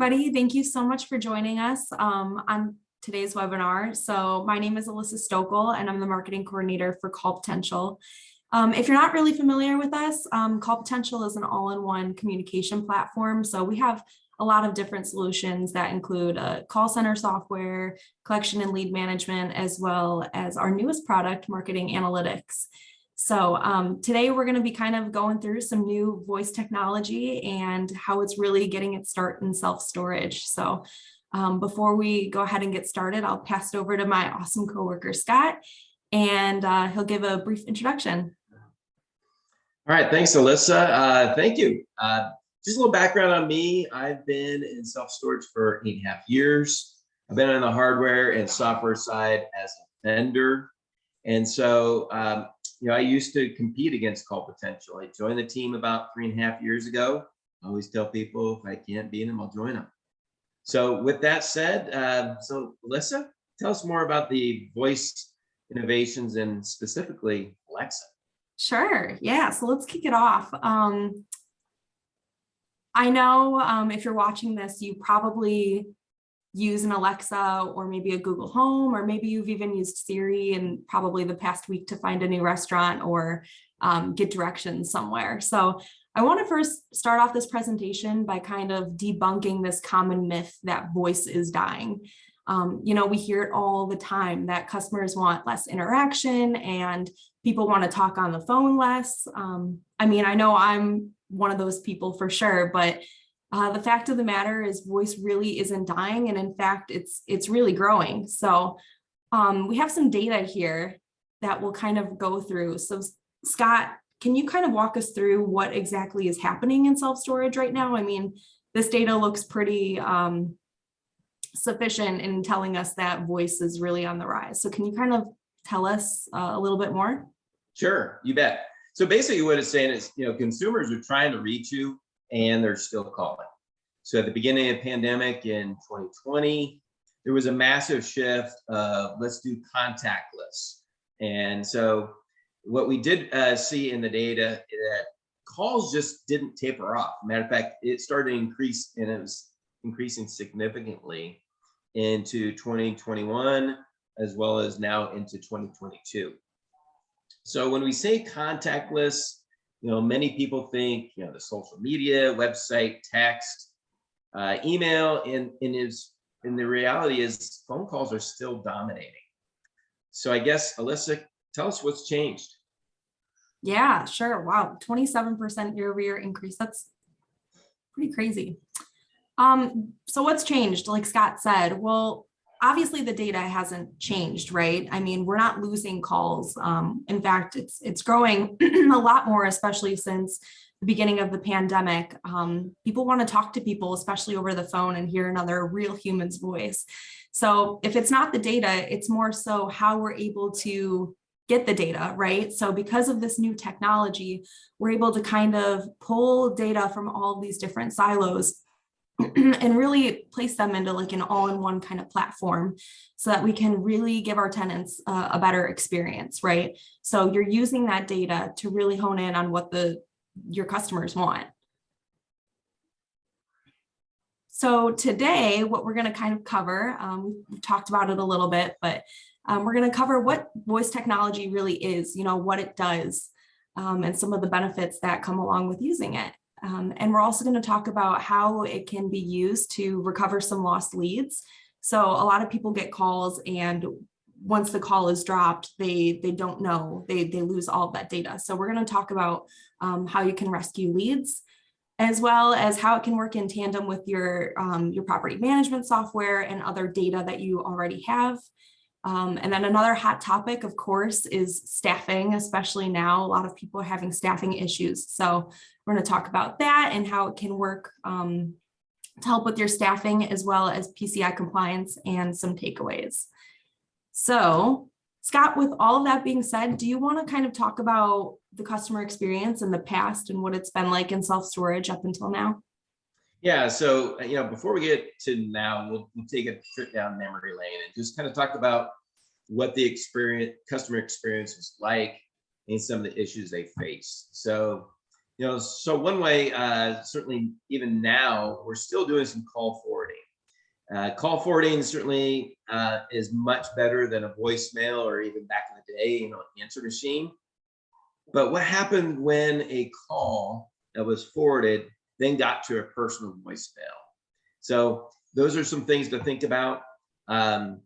everybody. Thank you so much for joining us on today's webinar. So my name is Alissa Stoeckel, and I'm the marketing coordinator for CallPotential. If you're not really familiar with us, CallPotential is an all-in-one communication platform. So we have a lot of different solutions that include call center software, collection and lead management, as well as our newest product, marketing analytics. So today we're going to be kind of going through some new voice technology and how it's really getting its start in self-storage. So before we go ahead and get started, I'll pass it over to my awesome coworker, Scott, and he'll give a brief introduction. All right, thanks, Alissa. Thank you. Just a little background on me. I've been in self-storage for 8.5 years. I've been on the hardware and software side as a vendor. And so, I used to compete against CallPotential. I joined the team about 3.5 years ago. I always tell people if I can't beat them, I'll join them. So with that said, so Alissa, tell us more about the voice innovations and specifically Alexa. Sure. Yeah. So let's kick it off. I know if you're watching this, you probably use an Alexa or maybe a Google Home, or maybe you've even used Siri in probably the past week to find a new restaurant or get directions somewhere. So I want to first start off this presentation by kind of debunking this common myth that voice is dying. We hear it all the time that customers want less interaction and people want to talk on the phone less. I know I'm one of those people for sure, but the fact of the matter is voice really isn't dying. And in fact, it's really growing. So we have some data here that we'll kind of go through. So Scott, can you kind of walk us through what exactly is happening in self-storage right now? I mean, this data looks pretty sufficient in telling us that voice is really on the rise. So can you kind of tell us a little bit more? Sure, you bet. So basically what it's saying is, consumers are trying to reach you and they're still calling. So at the beginning of the pandemic in 2020, there was a massive shift of let's do contactless. And so what we did see in the data is that calls just didn't taper off. Matter of fact, it started to increase, and it was increasing significantly into 2021, as well as now into 2022. So when we say contactless, many people think, the social media, website, text, email, and the reality is phone calls are still dominating. So I guess, Alissa, tell us what's changed. Yeah, sure. Wow. 27% year-over-year increase. That's pretty crazy. So what's changed? Like Scott said, well, obviously the data hasn't changed, right? I mean, we're not losing calls. In fact, it's growing a lot more, especially since the beginning of the pandemic. People want to talk to people, especially over the phone, and hear another real human's voice. So if it's not the data, it's more so how we're able to get the data, right? So because of this new technology, we're able to kind of pull data from all of these different silos and really place them into like an all-in-one kind of platform so that we can really give our tenants a better experience, right? So you're using that data to really hone in on what your customers want. So today, what we're going to kind of cover, we've talked about it a little bit, but we're going to cover what voice technology really is, what it does, and some of the benefits that come along with using it. And we're also going to talk about how it can be used to recover some lost leads. So a lot of people get calls, and once the call is dropped, they don't know, they lose all of that data. So we're going to talk about how you can rescue leads, as well as how it can work in tandem with your property management software and other data that you already have. And then another hot topic, of course, is staffing, especially now. A lot of people are having staffing issues. So we're going to talk about that and how it can work to help with your staffing, as well as PCI compliance and some takeaways. So Scott, with all of that being said, do you want to kind of talk about the customer experience in the past and what it's been like in self-storage up until now? Yeah, so before we get to now, we'll take a trip down memory lane and just kind of talk about what the customer experience was like and some of the issues they face. So So one way, certainly even now, we're still doing some call forwarding. Call forwarding certainly is much better than a voicemail or even back in the day, an answer machine. But what happened when a call that was forwarded then got to a personal voicemail? So those are some things to think about. And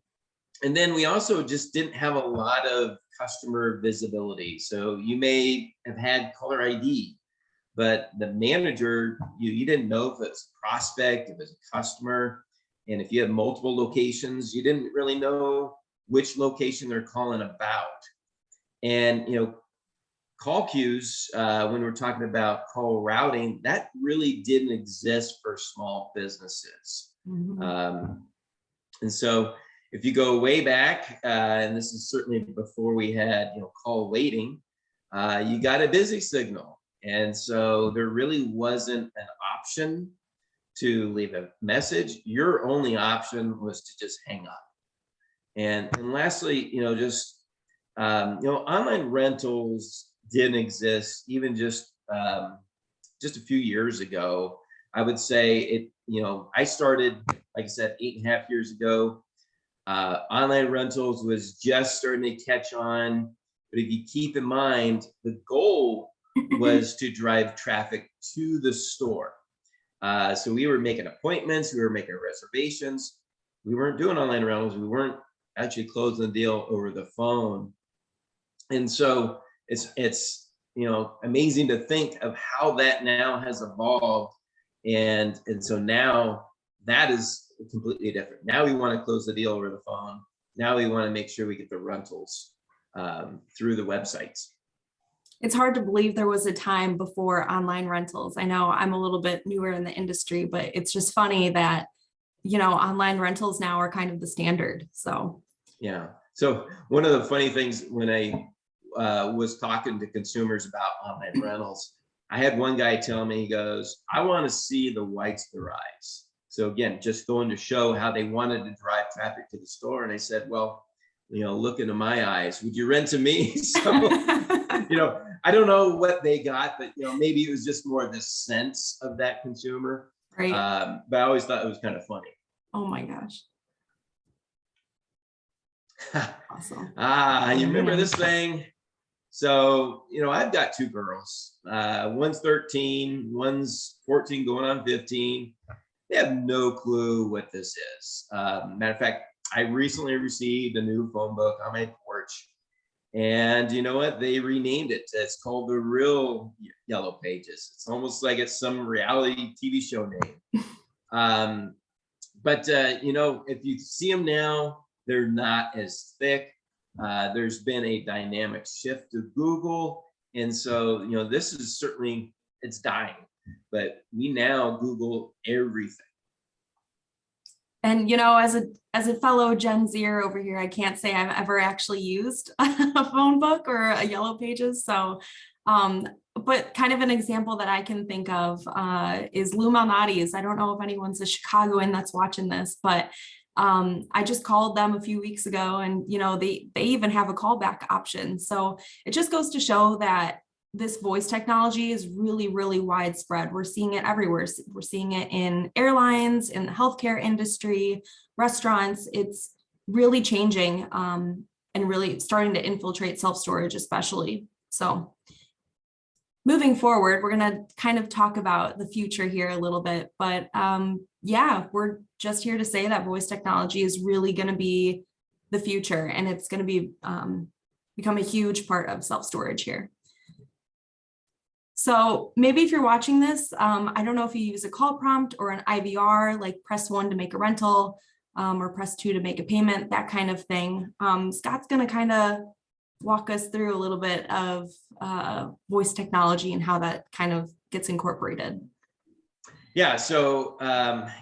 then we also just didn't have a lot of customer visibility. So you may have had caller ID, but the manager, you didn't know if it's a prospect, if it's a customer. And if you have multiple locations, you didn't really know which location they're calling about. And, call queues, when we're talking about call routing, that really didn't exist for small businesses. And so if you go way back, and this is certainly before we had, call waiting, you got a busy signal. And so there really wasn't an option to leave a message. Your only option was to just hang up. And lastly, online rentals didn't exist even just a few years ago. I would say it, I started, like I said, 8.5 years ago. Online rentals was just starting to catch on. But if you keep in mind, the goal was to drive traffic to the store. So we were making appointments, we were making reservations. We weren't doing online rentals. We weren't actually closing the deal over the phone. And so it's amazing to think of how that now has evolved. And so now that is completely different. Now we want to close the deal over the phone. Now we want to make sure we get the rentals through the websites. It's hard to believe there was a time before online rentals. I know I'm a little bit newer in the industry, but it's just funny that, online rentals now are kind of the standard. So, yeah. So one of the funny things when I was talking to consumers about online rentals, I had one guy tell me, he goes, I want to see the whites of their eyes. So again, just going to show how they wanted to drive traffic to the store. And I said, well, look into my eyes. Would you rent to me? So, I don't know what they got, but maybe it was just more the sense of that consumer. Right. But I always thought it was kind of funny. Oh my gosh. Awesome. You remember this thing? So, I've got two girls. One's 13, one's 14 going on 15. They have no clue what this is. Matter of fact, I recently received a new phone book on my porch. And you know what? They renamed it. It's called The Real Yellow Pages. It's almost like it's some reality TV show name. But if you see them now, they're not as thick. There's been a dynamic shift to Google. And so, this is certainly, it's dying. But we now Google everything. And as a fellow Gen Zer over here, I can't say I've ever actually used a phone book or a Yellow Pages. So, but kind of an example that I can think of is Luminatis. I don't know if anyone's a Chicagoan that's watching this, but I just called them a few weeks ago, and they even have a callback option. So it just goes to show that this voice technology is really, really widespread. We're seeing it everywhere. We're seeing it in airlines, in the healthcare industry, restaurants. It's really changing and really starting to infiltrate self-storage, especially. So moving forward, we're going to kind of talk about the future here a little bit. But yeah, we're just here to say that voice technology is really going to be the future, and it's going to be become a huge part of self-storage here. So maybe if you're watching this, I don't know if you use a call prompt or an IVR, like press 1 to make a rental or press 2 to make a payment, that kind of thing. Scott's going to kind of walk us through a little bit of voice technology and how that kind of gets incorporated. Yeah, so,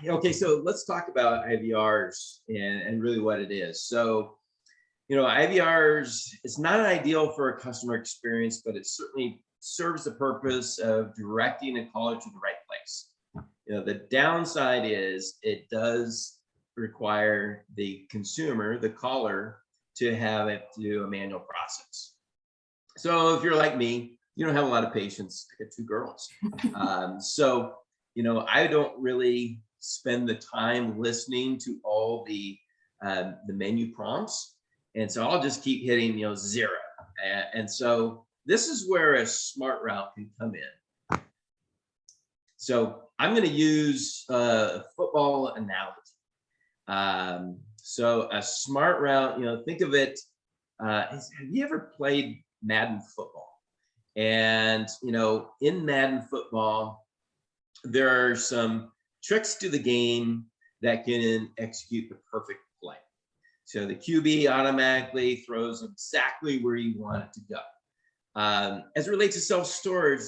okay, so let's talk about IVRs and really what it is. So, IVRs, it's not ideal for a customer experience, but it certainly serves the purpose of directing a caller to the right place. The downside is it does require the consumer, the caller, to have it do a manual process. So if you're like me, you don't have a lot of patience to get two girls. So, I don't really spend the time listening to all the menu prompts. And so I'll just keep hitting, 0. And so this is where a smart route can come in. So I'm going to use a football analogy. So a smart route, think of it. Have you ever played Madden football? And, in Madden football, there are some tricks to the game that can execute the perfect play. So the QB automatically throws exactly where you want it to go. As it relates to self-storage,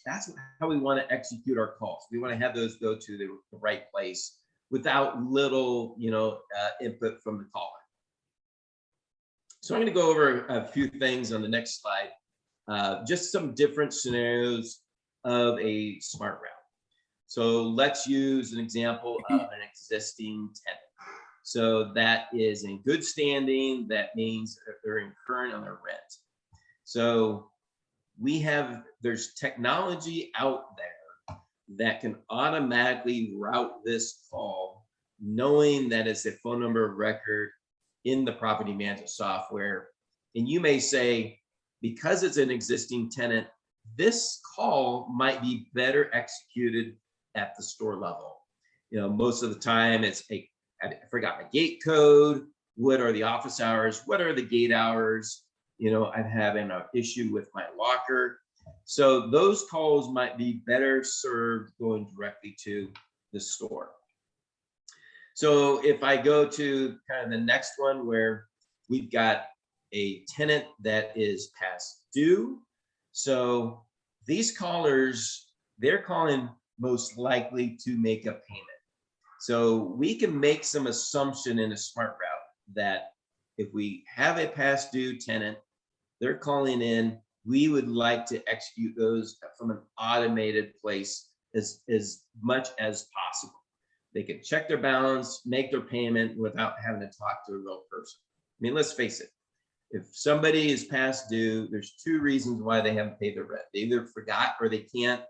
that's how we want to execute our calls. We want to have those go to the right place without little, input from the caller. So I'm going to go over a few things on the next slide, just some different scenarios of a smart route. So let's use an example of an existing tenant. So that is in good standing. That means they're incurring on their rent. So there's technology out there that can automatically route this call, knowing that it's a phone number of record in the property management software. And you may say, because it's an existing tenant, this call might be better executed at the store level. Most of the time it's I forgot my gate code. What are the office hours? What are the gate hours? I'm having an issue with my locker. So those calls might be better served going directly to the store. So if I go to kind of the next one where we've got a tenant that is past due. So these callers, they're calling most likely to make a payment. So we can make some assumption in a smart route that if we have a past due tenant, they're calling in, we would like to execute those from an automated place as much as possible. They can check their balance, make their payment without having to talk to a real person. I mean, let's face it. If somebody is past due, there's two reasons why they haven't paid their rent. They either forgot or they can't,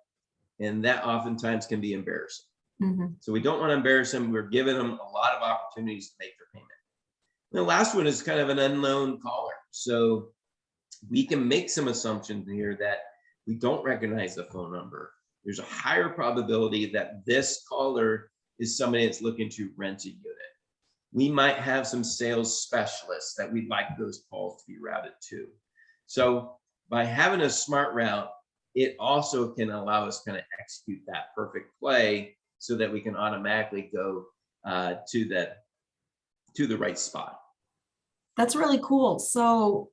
and that oftentimes can be embarrassing. Mm-hmm. So we don't want to embarrass them. We're giving them a lot of opportunities to make their payment. And the last one is kind of an unknown caller. So we can make some assumptions here that we don't recognize the phone number. There's a higher probability that this caller is somebody that's looking to rent a unit. We might have some sales specialists that we'd like those calls to be routed to. So by having a smart route, it also can allow us to kind of execute that perfect play so that we can automatically go to the right spot. That's really cool. So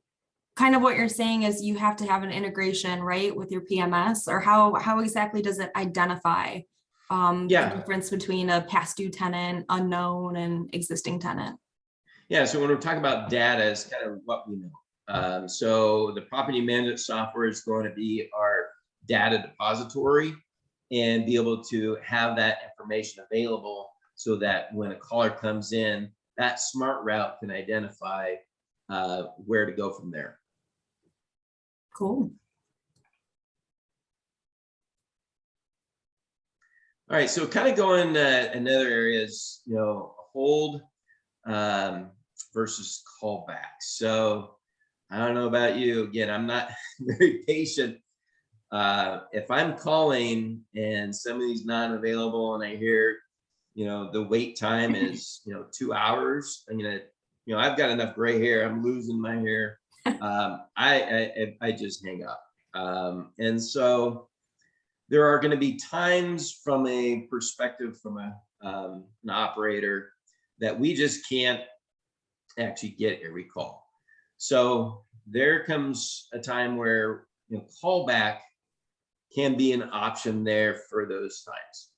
kind of what you're saying is you have to have an integration, right, with your PMS, or how exactly does it identify the difference between a past due tenant, unknown, and existing tenant? Yeah, so when we're talking about data, it's kind of what we know. So the property management software is going to be our data depository and be able to have that information available so that when a caller comes in, that smart route can identify where to go from there. Cool. All right, so kind of going another area is, hold versus callback. So I don't know about you. Again, I'm not very patient. If I'm calling and somebody's not available and I hear, the wait time is, 2 hours, I'm gonna, I've got enough gray hair. I'm losing my hair. I just hang up. And so there are going to be times from a perspective from an operator that we just can't actually get a recall. So there comes a time where callback can be an option there for those times.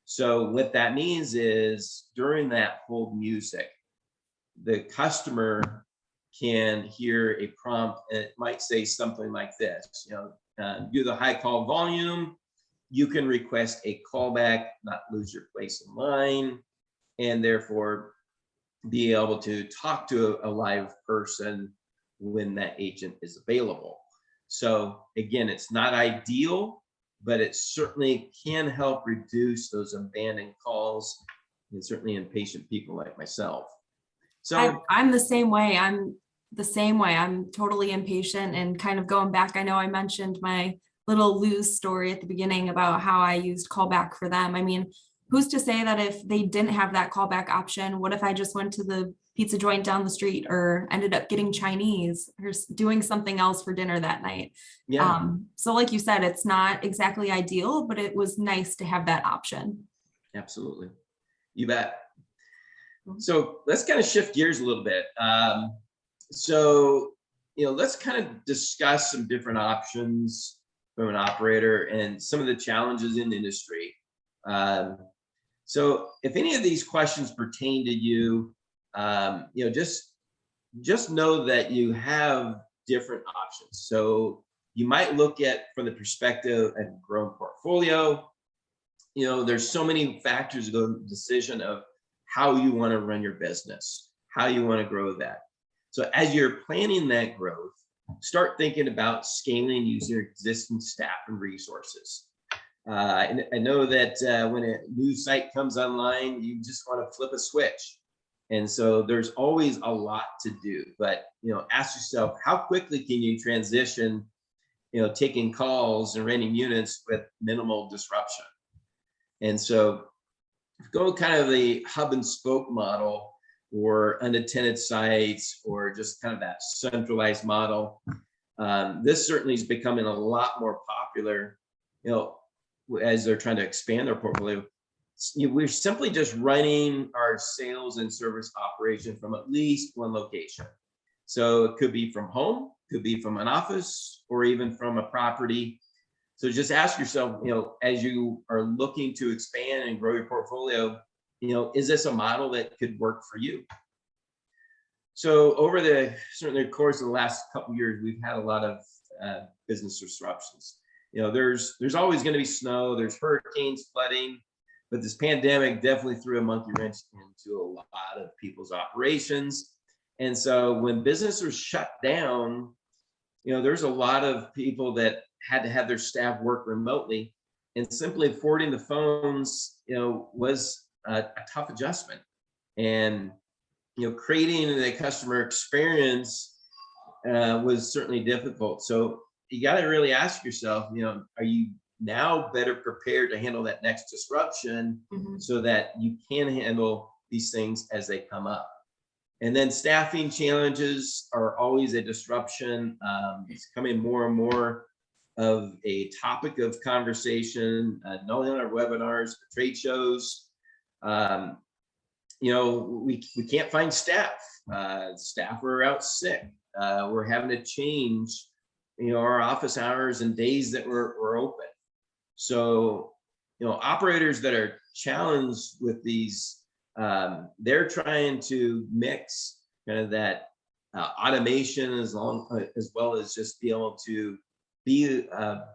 So what that means is during that hold music, the customer can hear a prompt, and it might say something like this, due to the high call volume, you can request a callback, not lose your place in line, and therefore be able to talk to a live person when that agent is available. So again, it's not ideal, but it certainly can help reduce those abandoned calls, and certainly impatient people like myself. So I'm the same way. I'm the same way. I'm totally impatient and kind of going back. I know I mentioned my little lose story at the beginning about how I used callback for them. I mean, who's to say that if they didn't have that callback option, what if I just went to the pizza joint down the street or ended up getting Chinese or doing something else for dinner that night? yeah, So like you said, it's not exactly ideal, but it was nice to have that option. absolutely. You bet. So let's kind of shift gears a little bit. So, let's kind of discuss some different options from an operator and some of the challenges in the industry. So if any of these questions pertain to you, just know that you have different options. So you might look at from the perspective of a grown portfolio. There's so many factors that go into the decision of how you want to run your business, how you want to grow that. So as you're planning that growth, start thinking about scaling using your existing staff and resources. And I know that when a new site comes online, you just want to flip a switch. And so there's always a lot to do, but, ask yourself, how quickly can you transition, taking calls and renting units with minimal disruption? And so go kind of the hub and spoke model or unattended sites or just kind of that centralized model. This certainly is becoming a lot more popular, as they're trying to expand their portfolio. We're simply just running our sales and service operation from at least one location. So it could be from home, could be from an office, or even from a property. So just ask yourself, as you are looking to expand and grow your portfolio, is this a model that could work for you? So over certainly the course of the last couple of years, we've had a lot of business disruptions. There's always going to be snow, there's hurricanes, flooding, but this pandemic definitely threw a monkey wrench into a lot of people's operations. And so when business was shut down, there's a lot of people that had to have their staff work remotely, and simply forwarding the phones, was a tough adjustment. And, creating the customer experience was certainly difficult. So you got to really ask yourself, are you now better prepared to handle that next disruption so that you can handle these things as they come up? And then staffing challenges are always a disruption. It's becoming more and more of a topic of conversation, not only on our webinars, but trade shows. We can't find staff. Staff are out sick. We're having to change, our office hours and days that we're open. So, operators that are challenged with these, they're trying to mix kind of that automation as well as just be able to be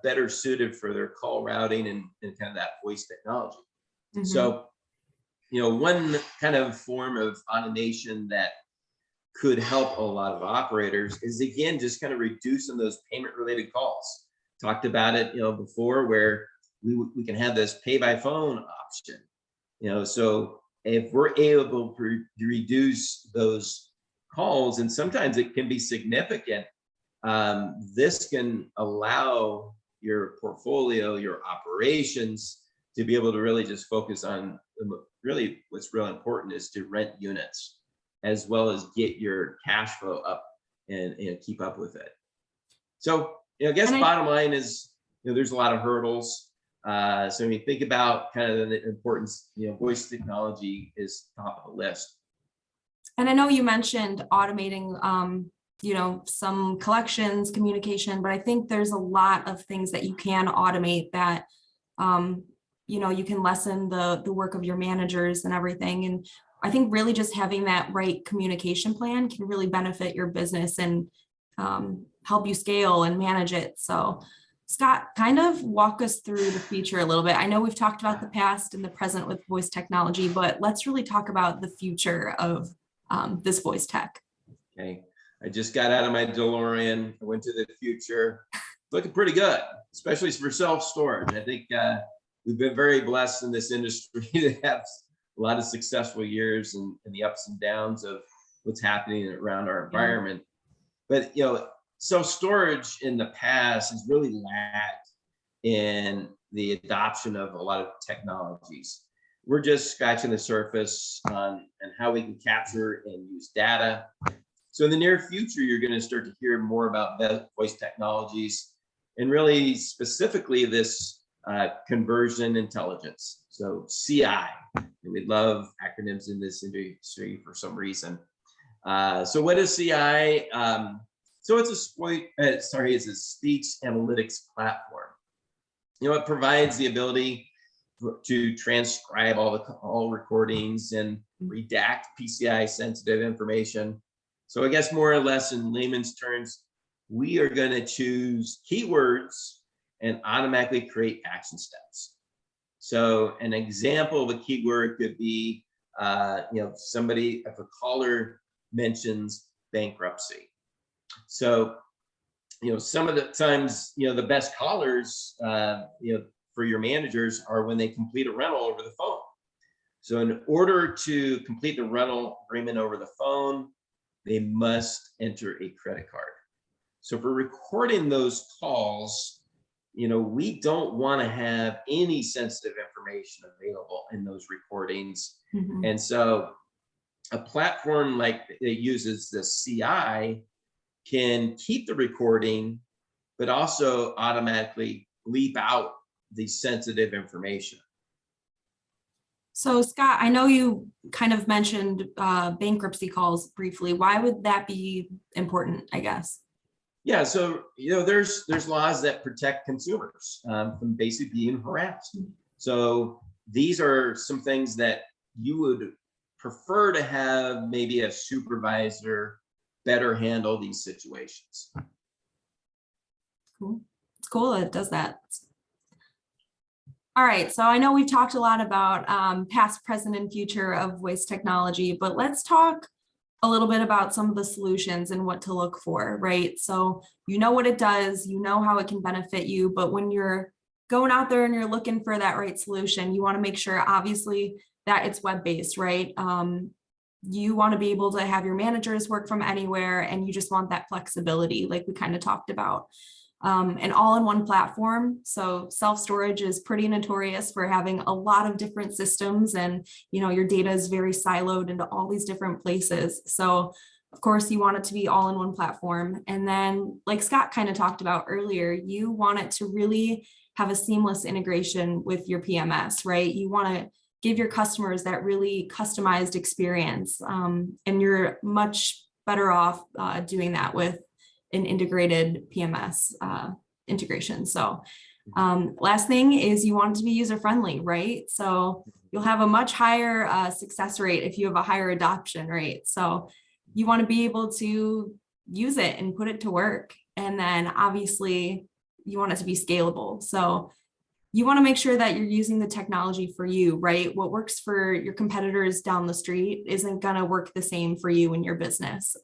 better suited for their call routing and kind of that voice technology. So, one kind of form of automation that could help a lot of operators is, again, just kind of reducing those payment related calls. Talked about it, before, where we can have this pay by phone option. So if we're able to reduce those calls, and sometimes it can be significant, this can allow your portfolio, your operations, to be able to really just focus on really what's real important is to rent units, as well as get your cash flow up and keep up with it. So, I guess bottom line is, there's a lot of hurdles. So when you think about kind of the importance, voice technology is top of the list. And I know you mentioned automating, some collections, communication, but I think there's a lot of things that you can automate that, you can lessen the work of your managers and everything. And I think really just having that right communication plan can really benefit your business and help you scale and manage it. So Scott, kind of walk us through the future a little bit. I know we've talked about the past and the present with voice technology, but let's really talk about the future of this voice tech. Okay. I just got out of my DeLorean. I went to the future. looking pretty good, especially for self-storage. I think we've been very blessed in this industry to have a lot of successful years and the ups and downs of what's happening around our environment. But self-storage in the past has really lagged in the adoption of a lot of technologies. We're just scratching the surface on and how we can capture and use data. So in the near future, you're going to start to hear more about voice technologies and really specifically this conversion intelligence. So CI, we love acronyms in this industry for some reason. So what is CI? So it's a speech analytics platform. It provides the ability to transcribe all recordings and redact PCI sensitive information. So I guess more or less in layman's terms, we are going to choose keywords and automatically create action steps. So an example of a keyword could be, if a caller mentions bankruptcy. So, some of the times, the best callers, for your managers are when they complete a rental over the phone. So in order to complete the rental agreement over the phone, they must enter a credit card. So for recording those calls, we don't want to have any sensitive information available in those recordings. Mm-hmm. And so a platform like that uses the CI can keep the recording, but also automatically bleep out the sensitive information. So Scott, I know you kind of mentioned bankruptcy calls briefly. Why would that be important, I guess? Yeah, so there's laws that protect consumers from basically being harassed. So these are some things that you would prefer to have maybe a supervisor better handle these situations. Cool. It's cool that it does that. All right, so I know we've talked a lot about past, present, and future of voice technology, but let's talk a little bit about some of the solutions and what to look for, right? So what it does, how it can benefit you, but when you're going out there and you're looking for that right solution, you want to make sure, obviously, that it's web-based, right? You want to be able to have your managers work from anywhere, and you just want that flexibility, like we kind of talked about. An all-in-one platform. So self-storage is pretty notorious for having a lot of different systems, and your data is very siloed into all these different places. So of course you want it to be all in one platform. And then, like Scott kind of talked about earlier, you want it to really have a seamless integration with your PMS, right? You want to give your customers that really customized experience, and you're much better off doing that with an integrated PMS integration. So last thing is you want it to be user-friendly, right? So you'll have a much higher success rate if you have a higher adoption rate. So you want to be able to use it and put it to work. And then obviously you want it to be scalable. So you want to make sure that you're using the technology for you, right? What works for your competitors down the street isn't going to work the same for you in your business.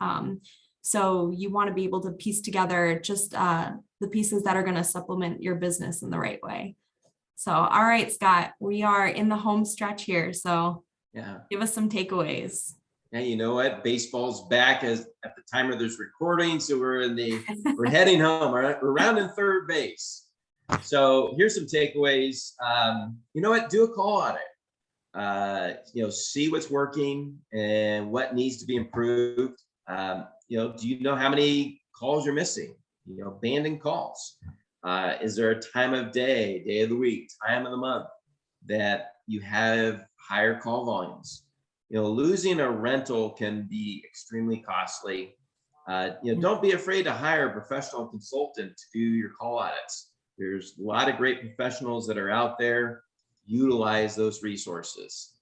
So you want to be able to piece together just the pieces that are going to supplement your business in the right way. So, all right, Scott, we are in the home stretch here. So give us some takeaways. Yeah, you know what? Baseball's back at the time of this recording. So we're heading home. We're rounding third base. So here's some takeaways. You know what? Do a call audit. See what's working and what needs to be improved. Do you know how many calls you're missing? Abandoned calls. Is there a time of day of the week, time of the month that you have higher call volumes? Losing a rental can be extremely costly. Don't be afraid to hire a professional consultant to do your call audits. There's a lot of great professionals that are out there. Utilize those resources.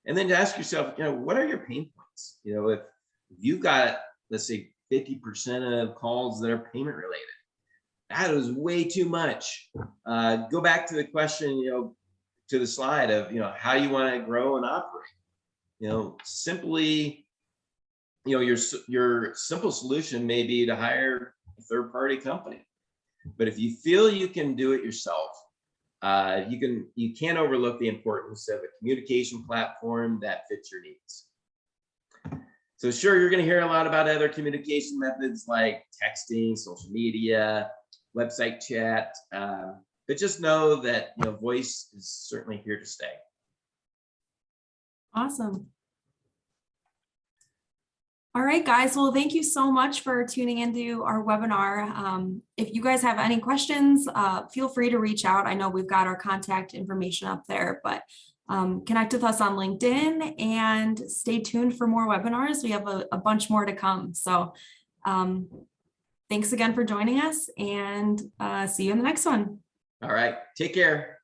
And then to ask yourself, what are your pain points? If you've got, let's say, 50% of calls that are payment related, that is way too much. Go back to the question, to the slide of, how you want to grow and operate. Simply, your simple solution may be to hire a third-party company. But if you feel you can do it yourself, you can't overlook the importance of a communication platform that fits your needs. So sure, you're going to hear a lot about other communication methods like texting, social media, website chat, but just know that voice is certainly here to stay. Awesome. All right, guys. Well, thank you so much for tuning into our webinar. If you guys have any questions, feel free to reach out. I know we've got our contact information up there, but connect with us on LinkedIn and stay tuned for more webinars. We have a bunch more to come. So thanks again for joining us, and see you in the next one. All right. Take care.